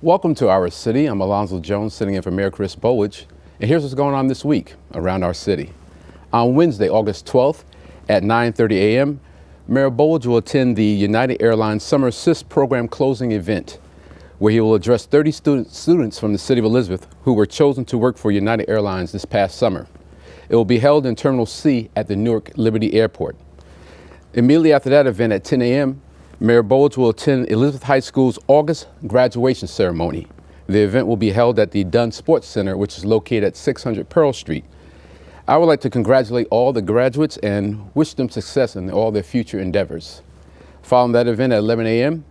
Welcome to our city. I'm Alonzo Jones, sitting in for Mayor Chris Bowledge, and here's what's going on this week around our city. On Wednesday, August 12th at 9:30 a.m., Mayor Bowledge will attend the United Airlines Summer Assist Program closing event, where he will address 30 students from the city of Elizabeth who were chosen to work for United Airlines this past summer. It will be held in Terminal C at the Newark Liberty Airport. Immediately after that event at 10 a.m., Mayor Bowledge will attend Elizabeth High School's August graduation ceremony. The event will be held at the Dunn Sports Center, which is located at 600 Pearl Street. I would like to congratulate all the graduates and wish them success in all their future endeavors. Following that event at 11 a.m.,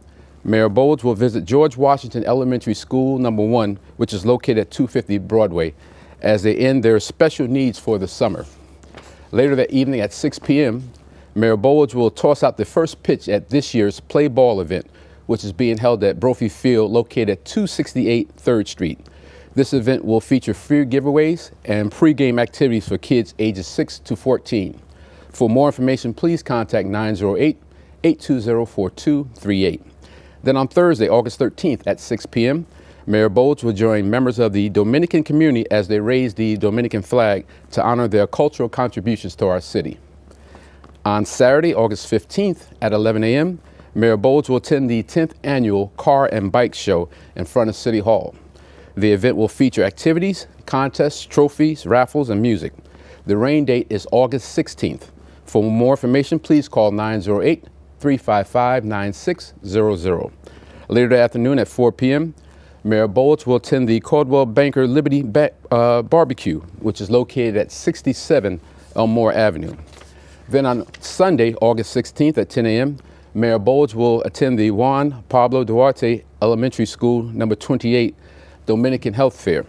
Mayor Bowledge will visit George Washington Elementary School No. 1, which is located at 250 Broadway, as they end their special needs for the summer. Later that evening at 6 p.m., Mayor Bowledge will toss out the first pitch at this year's Play Ball event, which is being held at Brophy Field, located at 268 3rd Street. This event will feature free giveaways and pregame activities for kids ages 6 to 14. For more information, please contact 908-820-4238. Then on Thursday, August 13th at 6 p.m., Mayor Bowledge will join members of the Dominican community as they raise the Dominican flag to honor their cultural contributions to our city. On Saturday, August 15th at 11 a.m., Mayor Bowledge will attend the 10th annual Car and Bike Show in front of City Hall. The event will feature activities, contests, trophies, raffles, and music. The rain date is August 16th. For more information, please call 908-355-9600. Later that afternoon at 4 p.m., Mayor Bowledge will attend the Caldwell Banker Liberty Barbecue, which is located at 67 Elmore Avenue. Then on Sunday, August 16th at 10 a.m., Mayor Bowledge will attend the Juan Pablo Duarte Elementary School No. 28 Dominican Health Fair,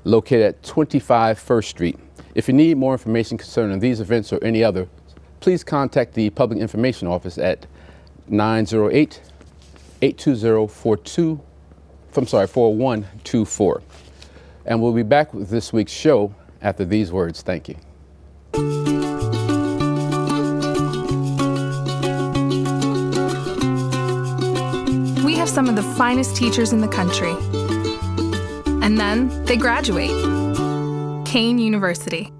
located at 25 1st Street. If you need more information concerning these events or any other, please contact the Public Information Office at 908-820-4124. And we'll be back with this week's show after these words. Thank you. We have some of the finest teachers in the country. And then they graduate. Kane University.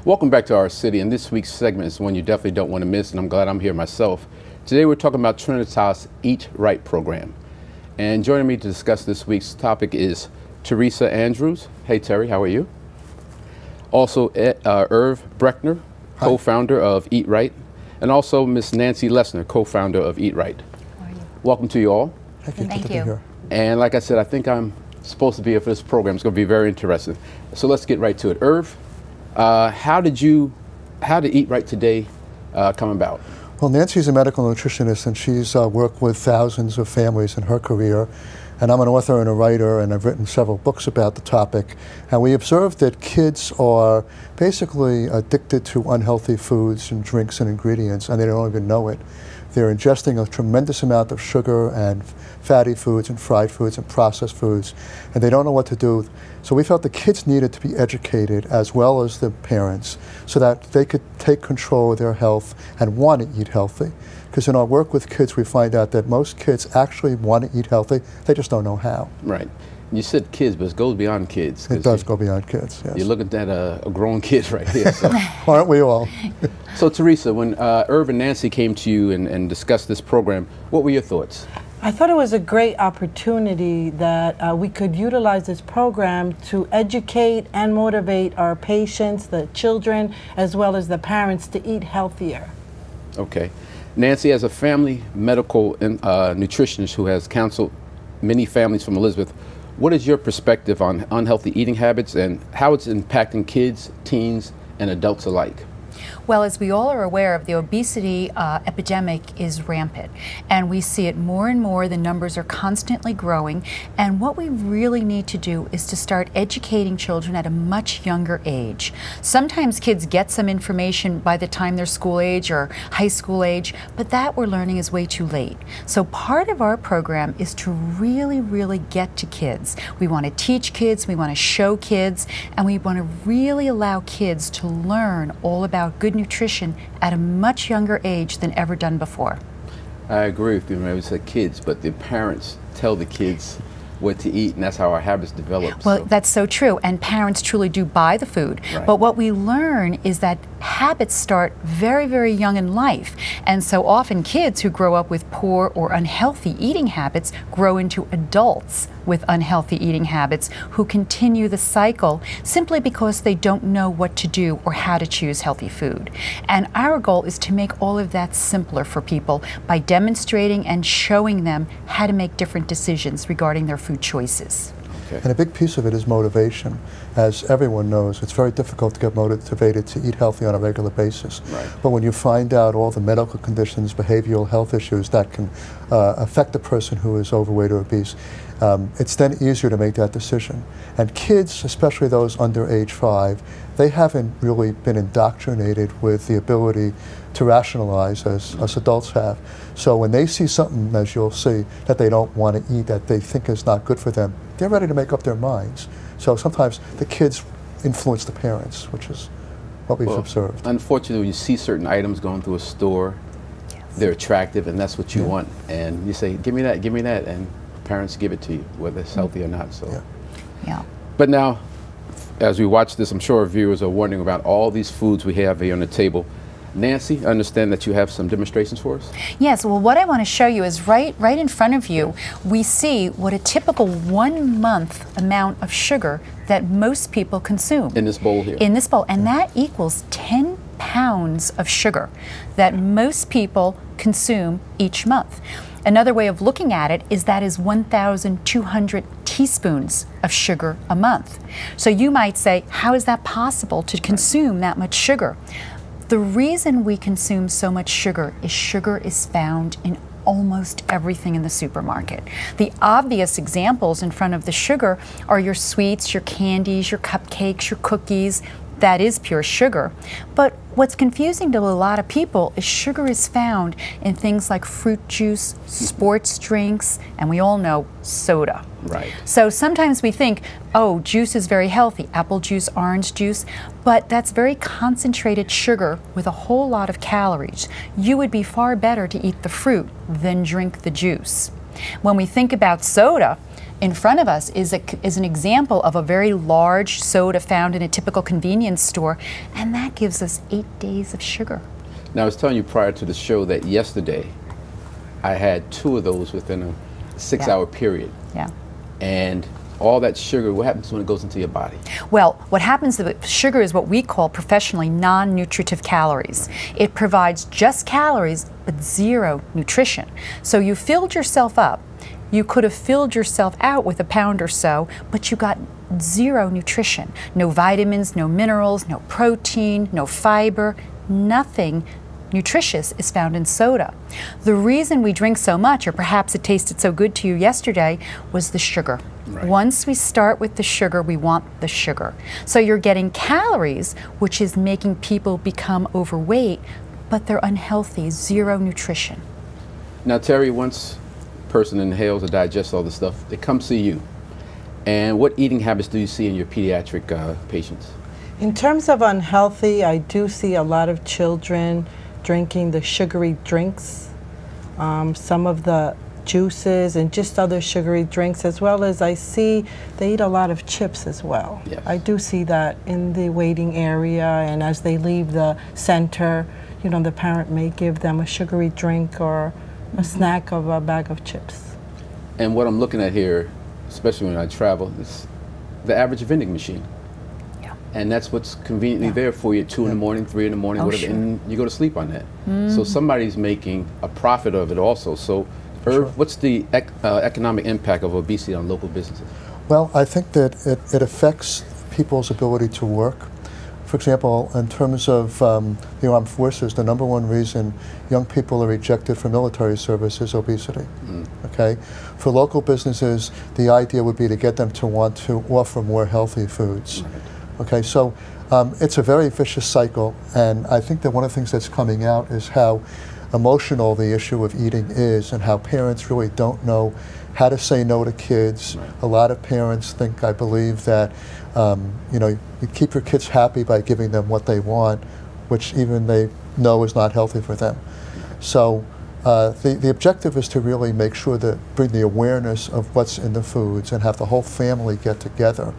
Welcome back to our city, and this week's segment is one you definitely don't want to miss, and I'm glad I'm here myself. Today we're talking about Trinitas' Eat Right program. And joining me to discuss this week's topic is Teresa Andrews. Hey Terry, how are you? Also Irv Breckner, co-founder of Eat Right, and also Miss Nancy Lessner, co-founder of Eat Right. How are you? Welcome to you all. Thank you. And like I said, I think I'm supposed to be here for this program. It's going to be very interesting. So let's get right to it. Irv, how did Eat Right Today come about? Well, Nancy's a medical nutritionist, and she's worked with thousands of families in her career. And I'm an author and a writer, and I've written several books about the topic. And we observed that kids are basically addicted to unhealthy foods and drinks and ingredients, and they don't even know it. They're ingesting a tremendous amount of sugar and fatty foods and fried foods and processed foods, and they don't know what to do. So we felt the kids needed to be educated as well as the parents so that they could take control of their health and want to eat healthy. Because in our work with kids, we find out that most kids actually want to eat healthy, they just don't know how. Right. You said kids, but it goes beyond kids. It does go beyond kids, yes. You're looking at a grown kid right here. So. Aren't we all? So Teresa, when Irv and Nancy came to you and discussed this program, what were your thoughts? I thought it was a great opportunity that we could utilize this program to educate and motivate our patients, the children, as well as the parents to eat healthier. Okay. Nancy, as a family medical nutritionist who has counseled many families from Elizabeth, what is your perspective on unhealthy eating habits and how it's impacting kids, teens, and adults alike? Well, as we all are aware of, the obesity epidemic is rampant, and we see it more and more. The numbers are constantly growing, and what we really need to do is to start educating children at a much younger age. Sometimes kids get some information by the time they're school age or high school age, but that we're learning is way too late. So part of our program is to really get to kids. We want to teach kids, we want to show kids, and we want to really allow kids to learn all about good nutrition at a much younger age than ever done before. I agree with you. Maybe it's the kids, but the parents tell the kids what to eat, and that's how our habits develop. Well, that's so true, and parents truly do buy the food. Right. But what we learn is that habits start very, very young in life, and so often kids who grow up with poor or unhealthy eating habits grow into adults with unhealthy eating habits who continue the cycle simply because they don't know what to do or how to choose healthy food. And our goal is to make all of that simpler for people by demonstrating and showing them how to make different decisions regarding their food choices. Okay. And a big piece of it is motivation. As everyone knows, it's very difficult to get motivated to eat healthy on a regular basis. Right. But when you find out all the medical conditions, behavioral health issues that can affect a person who is overweight or obese, it's then easier to make that decision. And kids, especially those under age 5, they haven't really been indoctrinated with the ability to rationalize as us adults have. So when they see something, as you'll see, that they don't want to eat, that they think is not good for them, they're ready to make up their minds. So sometimes the kids influence the parents, which is what we've observed. Unfortunately, when you see certain items going through a store, they're attractive, and that's what you want. And you say, give me that, and parents give it to you, whether it's healthy or not. So. Yeah. But now, as we watch this, I'm sure our viewers are wondering about all these foods we have here on the table. Nancy, I understand that you have some demonstrations for us? Yes, well, what I want to show you is right in front of you, we see what a typical 1 month amount of sugar that most people consume. In this bowl here? In this bowl, and that equals 10 pounds of sugar that most people consume each month. Another way of looking at it is that is 1,200 teaspoons of sugar a month. So you might say, how is that possible to consume that much sugar? The reason we consume so much sugar is found in almost everything in the supermarket. The obvious examples in front of the sugar are your sweets, your candies, your cupcakes, your cookies. That is pure sugar. But what's confusing to a lot of people is sugar is found in things like fruit juice, sports drinks, and we all know soda. Right. So sometimes we think, oh, juice is very healthy, apple juice, orange juice, but that's very concentrated sugar with a whole lot of calories. You would be far better to eat the fruit than drink the juice. When we think about soda, in front of us is an example of a very large soda found in a typical convenience store, and that gives us 8 days of sugar. Now, I was telling you prior to the show that yesterday I had 2 of those within a 6-hour period. Yeah. And all that sugar, what happens when it goes into your body? Well, what happens with sugar is what we call professionally non-nutritive calories. It provides just calories but zero nutrition. So you filled yourself up. You could have filled yourself out with a pound or so, but you got zero nutrition. No vitamins, no minerals, no protein, no fiber, nothing nutritious is found in soda. The reason we drink so much, or perhaps it tasted so good to you yesterday, was the sugar. Right. Once we start with the sugar, we want the sugar. So you're getting calories, which is making people become overweight, but they're unhealthy, zero nutrition. Now, Terry, once person inhales or digests all this stuff, they come see you. And what eating habits do you see in your pediatric patients? In terms of unhealthy, I do see a lot of children drinking the sugary drinks, some of the juices and just other sugary drinks, as well as I see they eat a lot of chips as well. Yes. I do see that in the waiting area, and as they leave the center, you know, the parent may give them a sugary drink or a snack of a bag of chips. And what I'm looking at here, especially when I travel, is the average vending machine. Yeah. And that's what's conveniently there for you at 2 in the morning, 3 in the morning, whatever, and you go to sleep on that. So somebody's making a profit of it also. So, Irv, what's the economic impact of obesity on local businesses? Well, I think that it affects people's ability to work. For example, in terms of the armed forces, the #1 reason young people are rejected for military service is obesity. Okay, for local businesses, the idea would be to get them to want to offer more healthy foods. Okay, so it's a very vicious cycle, and I think that one of the things that's coming out is how emotional the issue of eating is, and how parents really don't know how to say no to kids. A lot of parents think, I believe, that you know, you keep your kids happy by giving them what they want, which even they know is not healthy for them. So The objective is to really make sure that bring the awareness of what's in the foods and have the whole family get together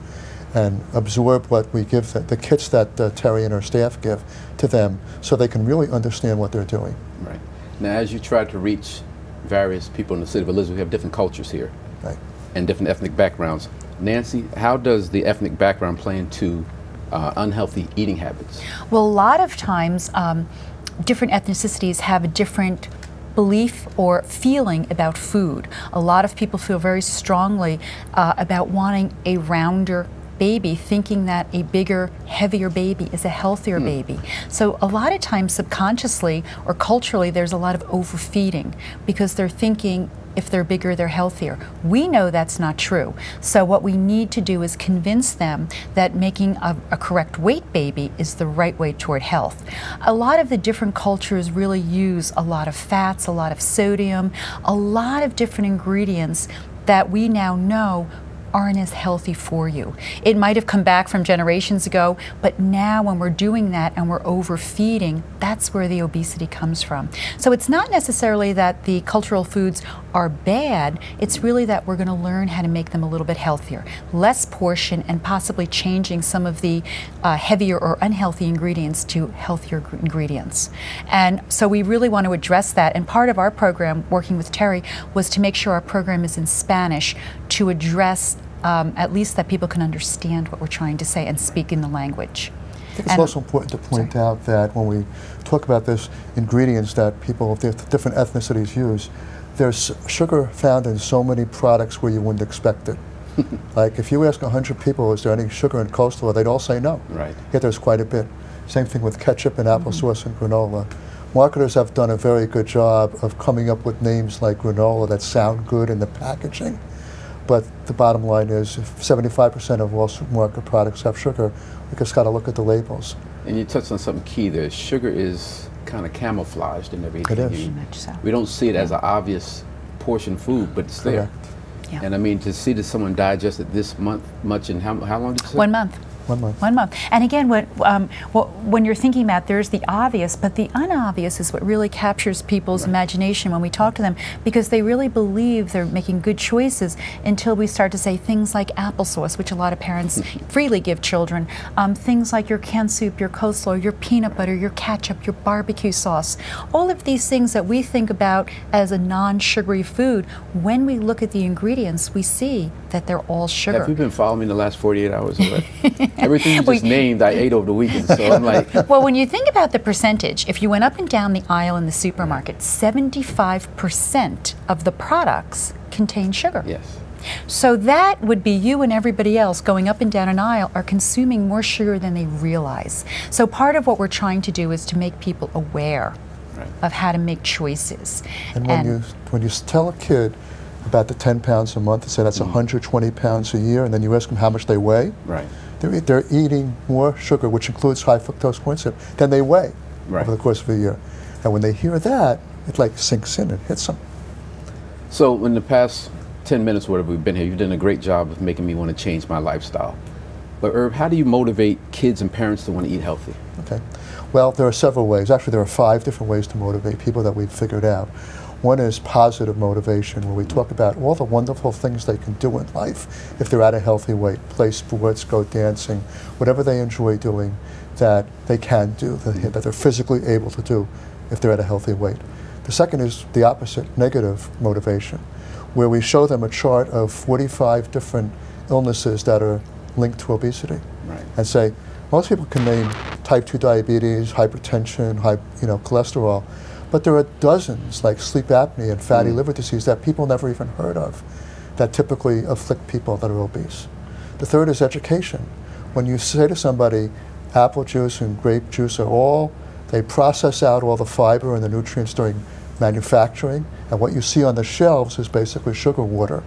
and absorb what we give the kits that Terry and her staff give to them so they can really understand what they're doing. Right. Now, as you try to reach various people in the city of Elizabeth, we have different cultures here. Right. And different ethnic backgrounds. Nancy, how does the ethnic background play into unhealthy eating habits? Well, a lot of times, different ethnicities have a different belief or feeling about food. A lot of people feel very strongly about wanting a rounder baby, thinking that a bigger, heavier baby is a healthier baby. So a lot of times subconsciously or culturally there's a lot of overfeeding because they're thinking if they're bigger, they're healthier. We know that's not true. So what we need to do is convince them that making a correct weight baby is the right way toward health. A lot of the different cultures really use a lot of fats, a lot of sodium, a lot of different ingredients that we now know aren't as healthy for you. It might have come back from generations ago, but now when we're doing that and we're overfeeding, that's where the obesity comes from. So it's not necessarily that the cultural foods are bad, it's really that we're going to learn how to make them a little bit healthier. Less portion and possibly changing some of the heavier or unhealthy ingredients to healthier ingredients. And so we really want to address that, and part of our program, working with Terry, was to make sure our program is in Spanish to address at least that people can understand what we're trying to say and speak in the language. I think it's also important to point out that when we talk about this ingredients that people of different ethnicities use, there's sugar found in so many products where you wouldn't expect it. Like if you ask 100 people, is there any sugar in coleslaw, they'd all say no. Right. Yet there's quite a bit. Same thing with ketchup and applesauce and granola. Marketers have done a very good job of coming up with names like granola that sound good in the packaging. But the bottom line is, if 75% of all supermarket products have sugar, we just got to look at the labels. And you touched on something key there. Sugar is kind of camouflaged in everything. It is. Very much so. We don't see it as an obvious portion food, but it's there. Yeah. And I mean, to see that someone digested this much in how long did you say? 1 month. 1 month. 1 month. And again, when you're thinking about, there's the obvious, but the unobvious is what really captures people's imagination when we talk to them, because they really believe they're making good choices until we start to say things like applesauce, which a lot of parents freely give children, things like your canned soup, your coleslaw, your peanut butter, your ketchup, your barbecue sauce. All of these things that we think about as a non-sugary food, when we look at the ingredients, we see that they're all sugar. Have you been following me in the last 48 hours or what? Everything you just named, I ate over the weekend, so I'm like... Well, when you think about the percentage, if you went up and down the aisle in the supermarket, 75% of the products contain sugar. Yes. So that would be you and everybody else going up and down an aisle are consuming more sugar than they realize. So part of what we're trying to do is to make people aware of how to make choices. And when you tell a kid about the 10 pounds a month and say that's 120 pounds a year, and then you ask them how much they weigh, they're eating more sugar, which includes high fructose corn syrup, than they weigh over the course of a year. And when they hear that, it like sinks in and hits them. So in the past 10 minutes, whatever we've been here, you've done a great job of making me want to change my lifestyle. But Herb, how do you motivate kids and parents to want to eat healthy? Okay. Well, there are several ways. Actually, there are 5 different ways to motivate people that we've figured out. One is positive motivation, where we talk about all the wonderful things they can do in life if they're at a healthy weight. Play sports, go dancing, whatever they enjoy doing that they can do, that they're physically able to do if they're at a healthy weight. The second is the opposite, negative motivation, where we show them a chart of 45 different illnesses that are linked to obesity. And say, most people can name type 2 diabetes, hypertension, cholesterol, but there are dozens, like sleep apnea and fatty liver disease, that people never even heard of, that typically afflict people that are obese. The third is education. When you say to somebody, apple juice and grape juice are all, they process out all the fiber and the nutrients during manufacturing, and what you see on the shelves is basically sugar water.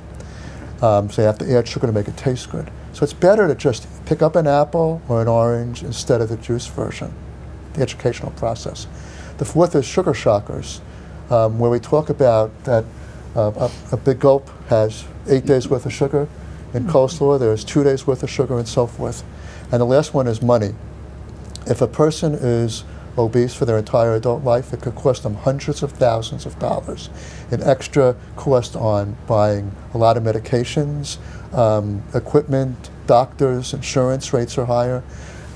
So you have to add sugar to make it taste good. So it's better to just pick up an apple or an orange instead of the juice version, the educational process. The fourth is sugar shockers, where we talk about that a big gulp has 8 days worth of sugar. In coleslaw, there's 2 days worth of sugar and so forth. And the last one is money. If a person is obese for their entire adult life, it could cost them hundreds of thousands of dollars in extra cost on buying a lot of medications, equipment, doctors, insurance rates are higher.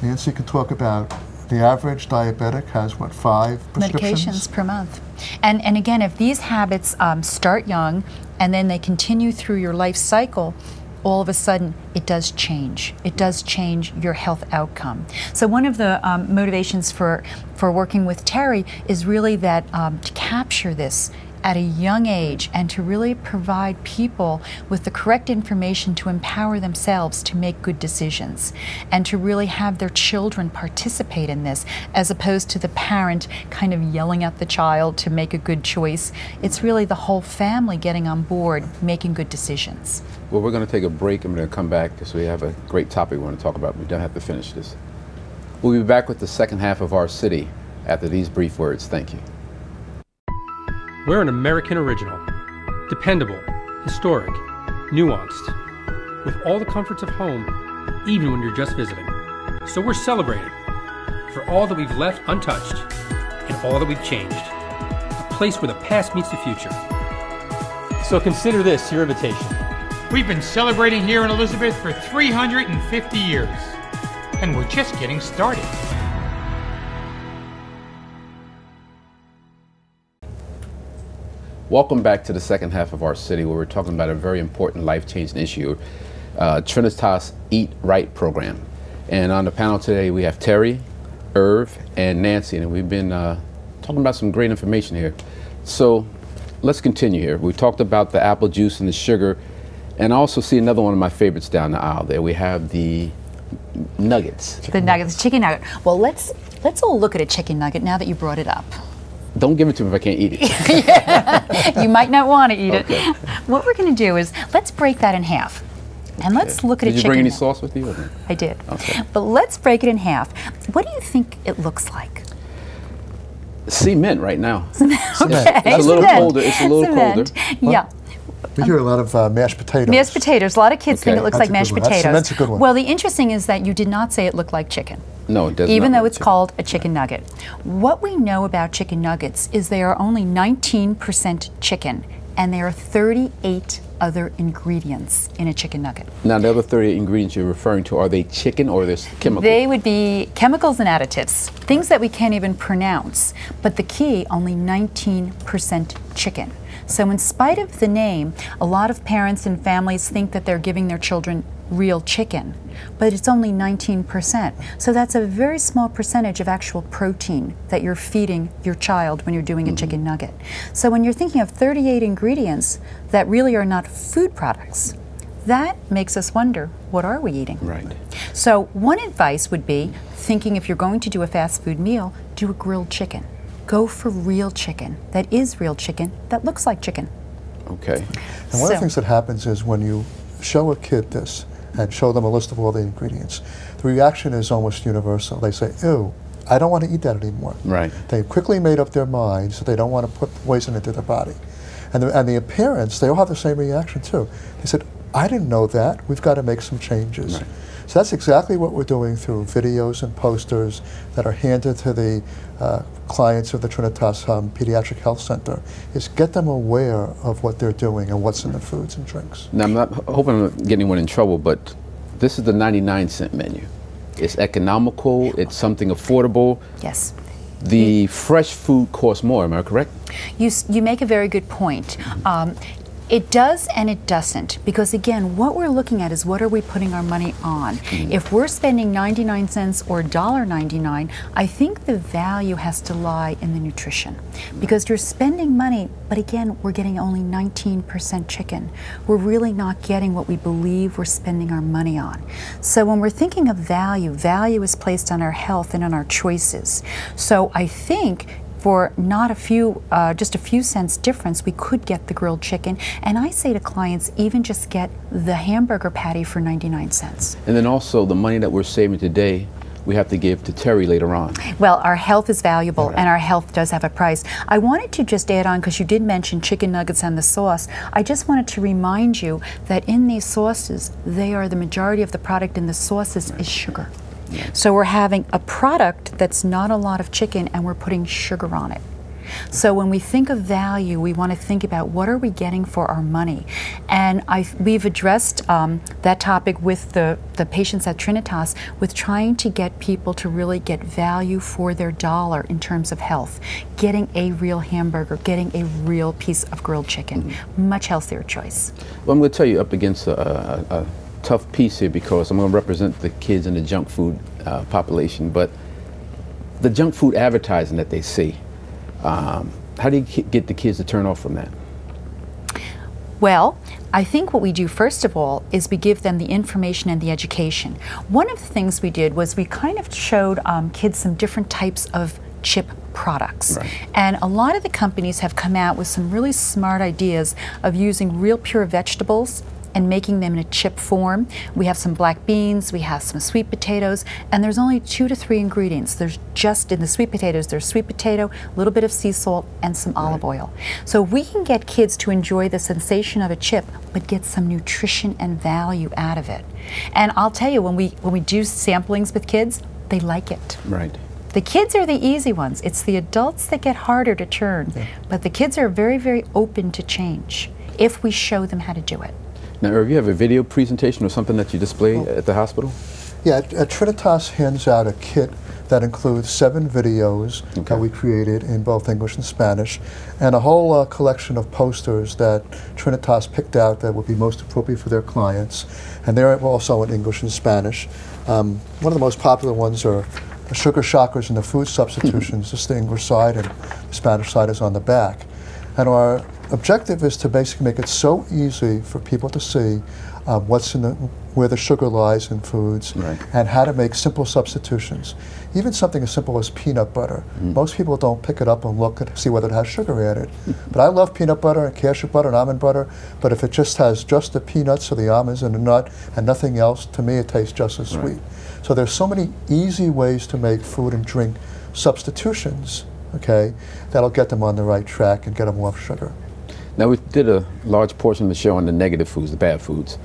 Nancy can talk about the average diabetic has, what, 5 prescriptions? Medications per month. And again, if these habits start young and then they continue through your life cycle, all of a sudden it does change. It does change your health outcome. So one of the motivations for working with Terry is really that to capture this at a young age and to really provide people with the correct information to empower themselves to make good decisions and to really have their children participate in this as opposed to the parent kind of yelling at the child to make a good choice. It's really the whole family getting on board, making good decisions. Well, we're going to take a break and we're going to come back because we have a great topic we want to talk about. We don't have to finish this. We'll be back with the second half of Our City after these brief words. Thank you. We're an American original, dependable, historic, nuanced, with all the comforts of home, even when you're just visiting. So we're celebrating for all that we've left untouched and all that we've changed. A place where the past meets the future. So consider this your invitation. We've been celebrating here in Elizabeth for 350 years, and we're just getting started. Welcome back to the second half of Our City, where we're talking about a very important life-changing issue, Trinitas Eat Right program. And on the panel today, we have Terry, Irv, and Nancy, and we've been talking about some great information here. So let's continue here. We talked about the apple juice and the sugar, and I also see another one of my favorites down the aisle there. We have the nuggets. The nuggets, chicken nugget. Well, let's all look at a chicken nugget now that you brought it up. Don't give it to me if I can't eat it. Yeah, you might not want to eat Okay. it. What we're going to do is let's break that in half. And let's look at a chicken. Did you bring any nugget. sauce with you? Or no? I did. Okay. But let's break it in half. What do you think it looks like? Cement right now. Okay. It's a little colder. It's a little Cement. colder. Yeah. We hear a lot of mashed potatoes. Mashed potatoes. A lot of kids think Okay. it looks That's like a good mashed one. potatoes. That's a good one. Well, the interesting is that you did not say it looked like chicken. No, it doesn't. Even though it's called a chicken nugget. What we know about chicken nuggets is they are only 19% chicken, and there are 38 other ingredients in a chicken nugget. Now, the other 38 ingredients you're referring to, are they chicken or are they chemical? They would be chemicals and additives, things that we can't even pronounce. But the key, only 19% chicken. So in spite of the name, a lot of parents and families think that they're giving their children real chicken, but it's only 19%. So that's a very small percentage of actual protein that you're feeding your child when you're doing a chicken nugget. So when you're thinking of 38 ingredients that really are not food products, that makes us wonder, what are we eating? Right. So one advice would be, thinking if you're going to do a fast food meal, do a grilled chicken. Go for real chicken. That is real chicken. That looks like chicken. Okay. And one of the things that happens is when you show a kid this and show them a list of all the ingredients, the reaction is almost universal. They say, ew, I don't want to eat that anymore. Right. They quickly made up their minds that they don't want to put poison into their body. And the parents, they all have the same reaction too. They said, I didn't know that. We've got to make some changes. Right. So that's exactly what we're doing through videos and posters that are handed to the clients of the Trinitas Pediatric Health Center, is get them aware of what they're doing and what's in the foods and drinks. Now, I'm not hoping I'm not getting anyone in trouble, but this is the 99-cent menu. It's economical, it's something affordable. Yes. The fresh food costs more, am I correct? You make a very good point. It does and it doesn't, because again, what we're looking at is what are we putting our money on. If we're spending 99 cents or $1.99, I think the value has to lie in the nutrition. Because you're spending money, but again, we're getting only 19% chicken. We're really not getting what we believe we're spending our money on. So when we're thinking of value, value is placed on our health and on our choices. So I think for not a few, just a few cents difference, we could get the grilled chicken. And I say to clients, even just get the hamburger patty for 99 cents. And then also the money that we're saving today, we have to give to Terry later on. Well, our health is valuable, and our health does have a price. I wanted to just add on, because you did mention chicken nuggets and the sauce, I just wanted to remind you that in these sauces, they are the majority of the product in the sauces is sugar. So we're having a product that's not a lot of chicken and we're putting sugar on it. So when we think of value, we want to think about what are we getting for our money. And we've addressed that topic with the patients at Trinitas with trying to get people to really get value for their dollar in terms of health. Getting a real hamburger, getting a real piece of grilled chicken. Much healthier choice. Well, I'm going to tell you up against a tough piece here because I'm going to represent the kids in the junk food population, but the junk food advertising that they see, how do you get the kids to turn off from that? Well, I think what we do first of all is we give them the information and the education. One of the things we did was we kind of showed kids some different types of chip products. Right. And a lot of the companies have come out with some really smart ideas of using real pure vegetables and making them in a chip form. We have some black beans, we have some sweet potatoes, and there's only 2 to 3 ingredients. There's just, in the sweet potatoes, there's sweet potato, a little bit of sea salt, and some olive oil. So we can get kids to enjoy the sensation of a chip, but get some nutrition and value out of it. And I'll tell you, when we do samplings with kids, they like it. Right. The kids are the easy ones. It's the adults that get harder to turn. Yeah. But the kids are very, very open to change if we show them how to do it. Now, Irv, you have a video presentation or something that you display at the hospital? Yeah, at Trinitas hands out a kit that includes 7 videos that we created in both English and Spanish, and a whole collection of posters that Trinitas picked out that would be most appropriate for their clients. And they're also in English and Spanish. One of the most popular ones are the sugar shockers and the food substitutions. This is the English side, and the Spanish side is on the back. And our objective is to basically make it so easy for people to see what's in where the sugar lies in foods, and how to make simple substitutions. Even something as simple as peanut butter. Most people don't pick it up and look and see whether it has sugar added. But I love peanut butter and cashew butter and almond butter, but if it just has just the peanuts or the almonds and the nut and nothing else, to me it tastes just as sweet. So there's so many easy ways to make food and drink substitutions, that'll get them on the right track and get them off sugar. Now, we did a large portion of the show on the negative foods, the bad foods.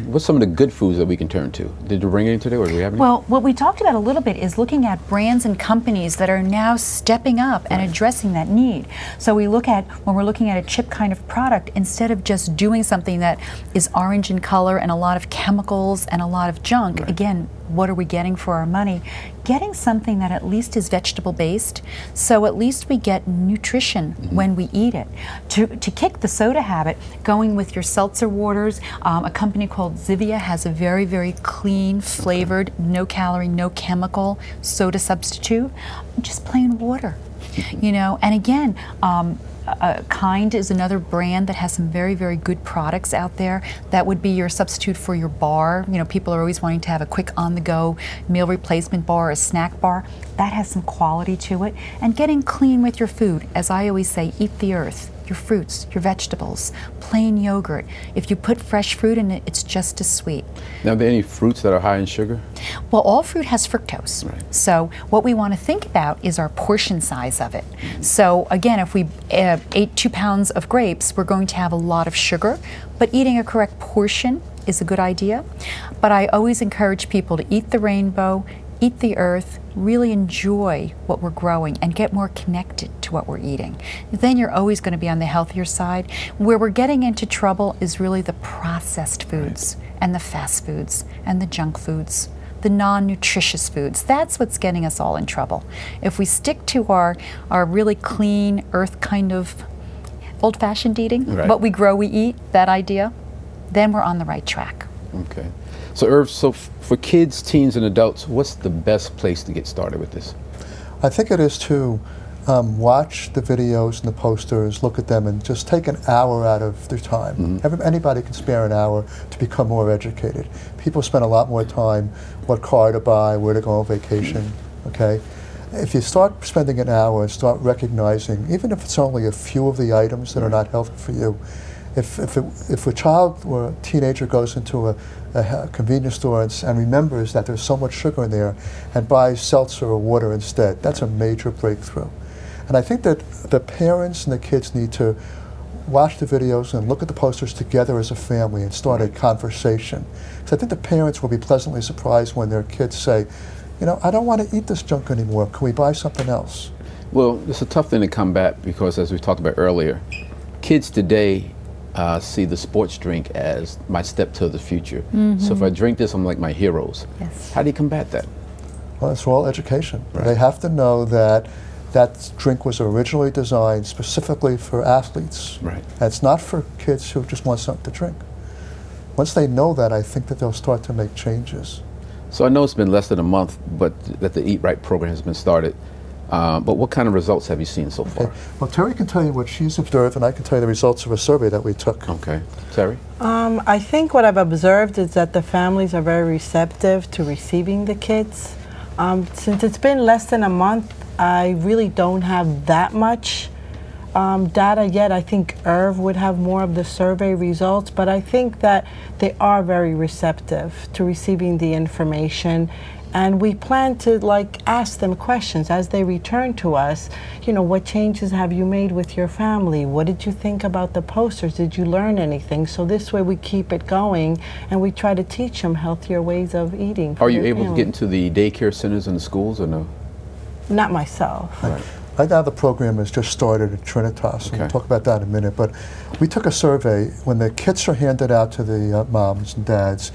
What's some of the good foods that we can turn to? Did you bring any today, or do we have any? Well, what we talked about a little bit is looking at brands and companies that are now stepping up and addressing that need. So we look at, when we're looking at a chip kind of product, instead of just doing something that is orange in color and a lot of chemicals and a lot of junk, again, what are we getting for our money? Getting something that at least is vegetable based, so at least we get nutrition when we eat it. To kick the soda habit, going with your seltzer waters, a company called Zivia has a very, very clean, flavored, no calorie, no chemical soda substitute, just plain water. And again, Kind is another brand that has some very, very good products out there. That would be your substitute for your bar. People are always wanting to have a quick on-the-go meal replacement bar, a snack bar. That has some quality to it. And getting clean with your food. As I always say, eat the earth. Your fruits, your vegetables, plain yogurt. If you put fresh fruit in it, it's just as sweet. Now, are there any fruits that are high in sugar? Well, all fruit has fructose. So what we want to think about is our portion size of it. So again, if we ate 2 pounds of grapes, we're going to have a lot of sugar, but eating a correct portion is a good idea. But I always encourage people to eat the rainbow, eat the earth, really enjoy what we're growing and get more connected to what we're eating. Then you're always going to be on the healthier side. Where we're getting into trouble is really the processed foods and the fast foods and the junk foods, the non-nutritious foods. That's what's getting us all in trouble. If we stick to our really clean earth kind of old-fashioned eating, what we grow, we eat, that idea, then we're on the right track. Okay. So Irv, for kids, teens, and adults, what's the best place to get started with this? I think it is to watch the videos and the posters, look at them, and just take an hour out of their time. Anybody can spare an hour to become more educated. People spend a lot more time what car to buy, where to go on vacation, If you start spending an hour and start recognizing, even if it's only a few of the items that are not healthy for you, if a child or a teenager goes into a convenience store and remembers that there's so much sugar in there and buys seltzer or water instead, that's a major breakthrough. And I think that the parents and the kids need to watch the videos and look at the posters together as a family and start a conversation. Because I think the parents will be pleasantly surprised when their kids say, you know, I don't want to eat this junk anymore. Can we buy something else? Well, it's a tough thing to combat because, as we talked about earlier, kids today see the sports drink as my step to the future. So if I drink this, I'm like my heroes. Yes. How do you combat that? Well, it's all education. Right. They have to know that that drink was originally designed specifically for athletes. Right. And it's not for kids who just want something to drink. Once they know that, I think that they'll start to make changes. So I know it's been less than a month, but that the Eat Right program has been started. But what kind of results have you seen so far? Okay. Well, Terry can tell you what she's observed, and I can tell you the results of a survey that we took. Okay. Terry? I think what I've observed is that the families are very receptive to receiving the kits. Since it's been less than a month, I really don't have that much data yet. I think Irv would have more of the survey results, but I think that they are very receptive to receiving the information. And we plan to ask them questions as they return to us. You know, what changes have you made with your family? What did you think about the posters? Did you learn anything? So this way we keep it going and we try to teach them healthier ways of eating. Are you able to get into the daycare centers and the schools or no? Not myself. Right. Right now the program has just started at Trinitas, and we'll talk about that in a minute, but we took a survey. When the kits are handed out to the moms and dads,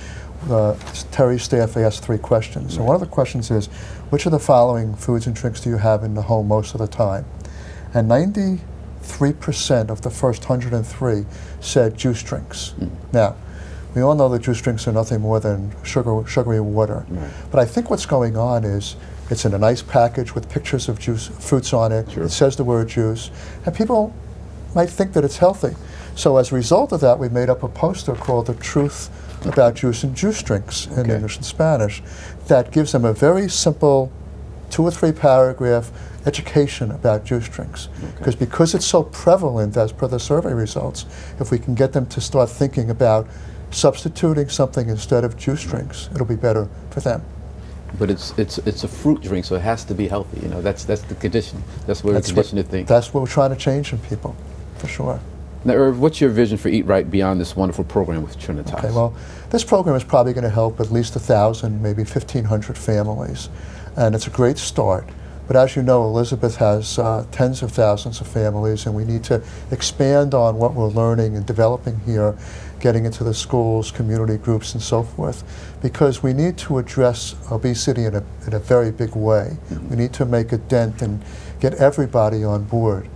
Terry's staff asked 3 questions. And one of the questions is, which of the following foods and drinks do you have in the home most of the time? And 93% of the first 103 said juice drinks. Now, we all know that juice drinks are nothing more than sugary water. But I think what's going on is it's in a nice package with pictures of juice, fruits on it. It says the word juice. And people might think that it's healthy. So as a result of that, we made up a poster called The Truth About Juice and Juice Drinks in English and Spanish that gives them a very simple 2 or 3 paragraph education about juice drinks. Because it's so prevalent as per the survey results, if we can get them to start thinking about substituting something instead of juice drinks, it'll be better for them. But it's a fruit drink, so it has to be healthy. You know, that's the condition. That's what we're conditioned to think. That's what we're trying to change in people, for sure. Now, Irv, what's your vision for Eat Right beyond this wonderful program with Trinitas? Okay, well, this program is probably going to help at least 1,000, maybe 1,500 families, and it's a great start. But as you know, Elizabeth has tens of thousands of families, and we need to expand on what we're learning and developing here, getting into the schools, community groups, and so forth, because we need to address obesity in a very big way. We need to make a dent and get everybody on board.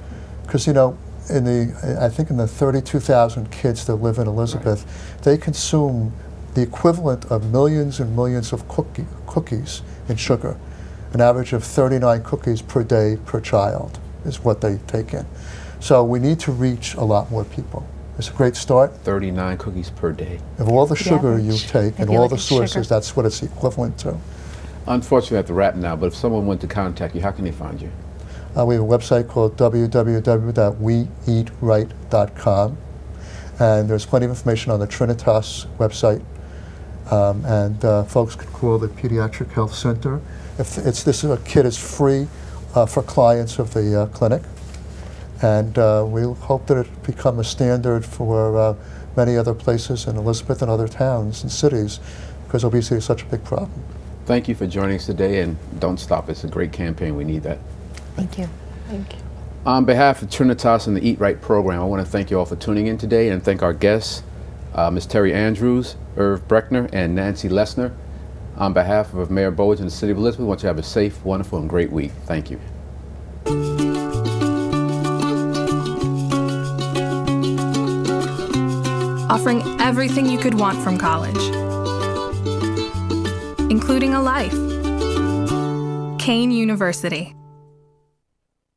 Because, you know, I think in the 32,000 kids that live in Elizabeth, they consume the equivalent of millions and millions of cookies in sugar. An average of 39 cookies per day per child is what they take in. So we need to reach a lot more people. It's a great start. 39 cookies per day. Of all the sugar you take and all the sources, that's what it's equivalent to. Unfortunately, I have to wrap now, but if someone wanted to contact you, how can they find you? We have a website called www.weeatright.com, and there's plenty of information on the Trinitas website, and folks can call the Pediatric Health Center. If this kit is free for clients of the clinic, and we hope that it become a standard for many other places in Elizabeth and other towns and cities, because obesity is such a big problem. Thank you for joining us today, and don't stop. It's a great campaign. We need that. Thank you. Thank you. On behalf of Trinitas and the Eat Right program, I want to thank you all for tuning in today and thank our guests, Ms. Terry Andrews, Irv Breckner, and Nancy Lessner. On behalf of Mayor Bowledge and the City of Elizabeth, we want you to have a safe, wonderful, and great week. Thank you. Offering everything you could want from college, including a life. Kane University.